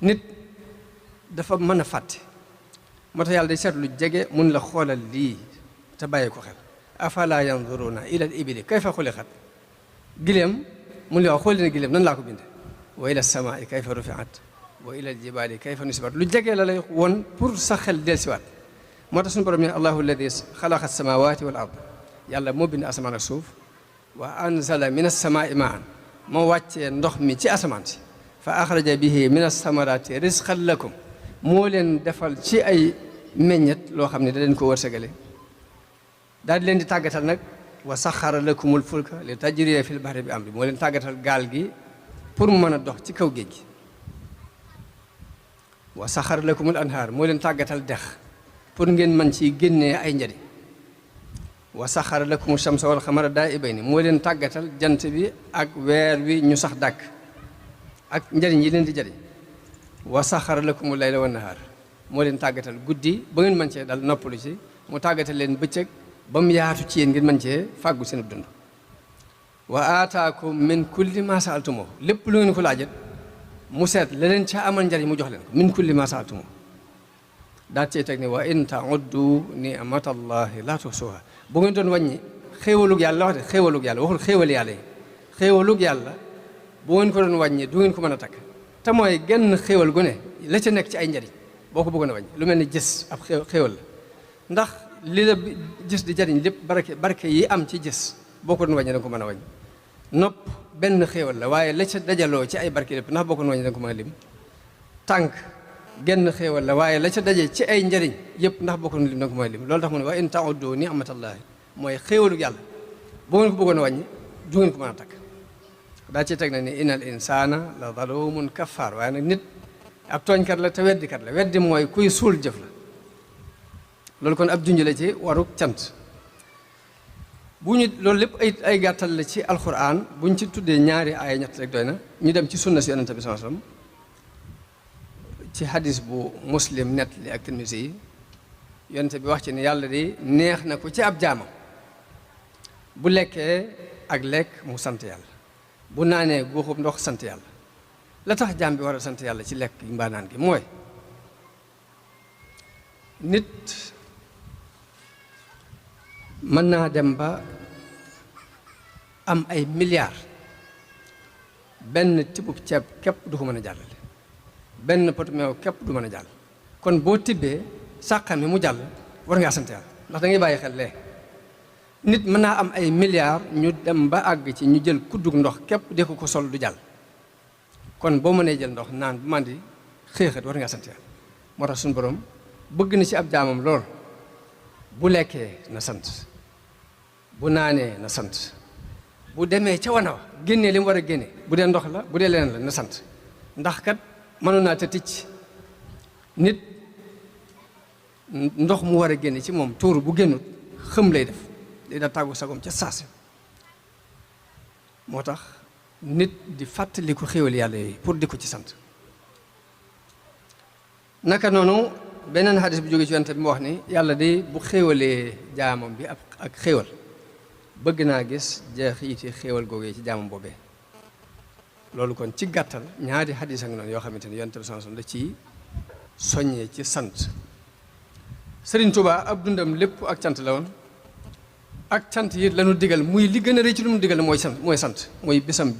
nit dafa mën a fàtte moo tax yàlla day seetlu jege mun la xoolal lii te bàyyi ko xel afala yanzuruna ila al ibili kayfa xuliqat gileem mun la wax xool leen gileem nan laa ko binde wa ila samaai kayfa rufiat wa ila al jibaali kayfa nusibat lu jege la lay won pour sa xel dellusiwaat moo tax suñu borom ne allahu alladi xalaqa samawati wal ard yàlla moo bind asamaan ak suuf wa anzala min as-samaai maan moo wàccee ndox mi ci asamaan si fa axraja bihi min as-samarati rizqan lakum moo leen defal ci ay meññet loo xam ne da leen ko wërsëgale daal di leen di tàggatal nag wa saxara lakumul fulka li tajriya fil bahri bi amri moo leen tàggatal gaal gi pour mu mën a dox ci kaw géej gi wa saxara lakumul anhaar moo leen tàggatal dex pour ngeen mën ci génnee ay njariñ wa saxara lakumu shamsa wal xamara daa'ibayni moo leen tàggatal jant bi ak weer wi ñu sax dàkk ak njariñ yi leen di jariñ wa saxara lakumu layla wan nahaar moo leen tàggatal guddi ba ngeen mën cee dal noppalu ci mu tàggatal leen bëccëg ba mu yaatu ci yéen ngeen mën cee fàggu seen dund wa aataakum min kulli ma saaltumoo lépp lu ngeen ko laajat mu seet la leen ca amal njariñ mu jox leen ko min kulli ma saaltumoo daa cee teg ne wa in tauddu nimatallahi la tuhsuha bu ngeen doon wàññi xéewalug yàlla wax de xéewalug yàlla waxul xéewal yàlla yi xéewalug yàlla bu ngeen ko doon wàññi du ngeen ko mën a takk te mooy genn xéewal gu ne la ca nekk ci ay njariñ boo ko bëggoon a wàññi lu mel ni gis ab xéewal la ndax li la gis di jariñ lépp barke yi am ci gis boo ko doon wàññi da nga ko mën a wàññi nopp benn xéewal la waaye la ca dajaloo ci ay barke lépp ndax boo ko doon wàññi da nga ko mën a lim tànk genn xéewal la waaye la ca daje ci ay njariñ yëpp ndax boo ko doon lim da nga ko mën a lim loolu tax mu ne wa in ta'uddu ni'matallahi mooy xéewalug yàlla boo ngeen ko bëggoon a wàññi du ngeen ko mën a takk daa ci teg na ni innal insana la zalumun kaffaar waaye nag nit ab tooñkat la te weddikat la weddi mooy kuy suul jëf la loolu kon ab junj la ci waruk cant bu ñu loolu lépp ay gàttal la ci alquran bu ñu ci tuddee ñaari ay ñett rek doy na ñu dem ci sunna si yonente bi sallallahu alayhi wasallam ci hadis bu muslim net li ak Tirmisi yi yonente bi wax ci ne yàlla di neex na ko ci ab jaamam bu lekkee ak lekk mu sant yàlla bu naanee guuxub ndox sant yàlla la tax jaam bi war a sant yàlla ci lekk gi mbaa naan gi mooy nit mën naa dem ba am ay milliards benn tibbub ceeb képp du ko mën a jàllale benn pot meew képp du mën a jàll kon boo tibbee sàqam mi mu jàll war ngaa sant yàlla ndax da ngay bàyyi xel lee nit mën naa am ay milliards ñu dem ba àgg ci ñu jël kuddug ndox képp de ko sol du jàll kon boo mënee jël ndox naan bu mandi xéexat war ngaa sant yàlla moo tax suñu borom bëgg na ci ab jaamam lool bu lekkee na sant bu naanee na sant bu demee ca wana wa génnee li mu war a génne bu dee ndox la bu dee leneen la na sant ndax kat mënoon naa te ticc nit ndox mu war a génne ci moom tuuru bu génnut xëm lay def day da tàggu sagom ca saasi moo tax nit di fàttali ko xéwal yàlla yooyu pour di ko ci sant naka noonu beneen xadis bu jóge ci yonent bi mu wax ni yàlla de bu xéwalee jaamam bi ak xéwal bëgg naa gis jeexiti xéwal googee ci jaamam boobee loolu kon ci gàttal ñaari xadis ak noonu yoo xamante ni yonent bi sallallahu alayhi wasallam da ci soññee ci sant Sëriñ Tuubaa ab dundam lépp ak cant la woon ak cant yi lañu digal muy li gën a rëy ci lu mu digal mooy sant mooy bisam bi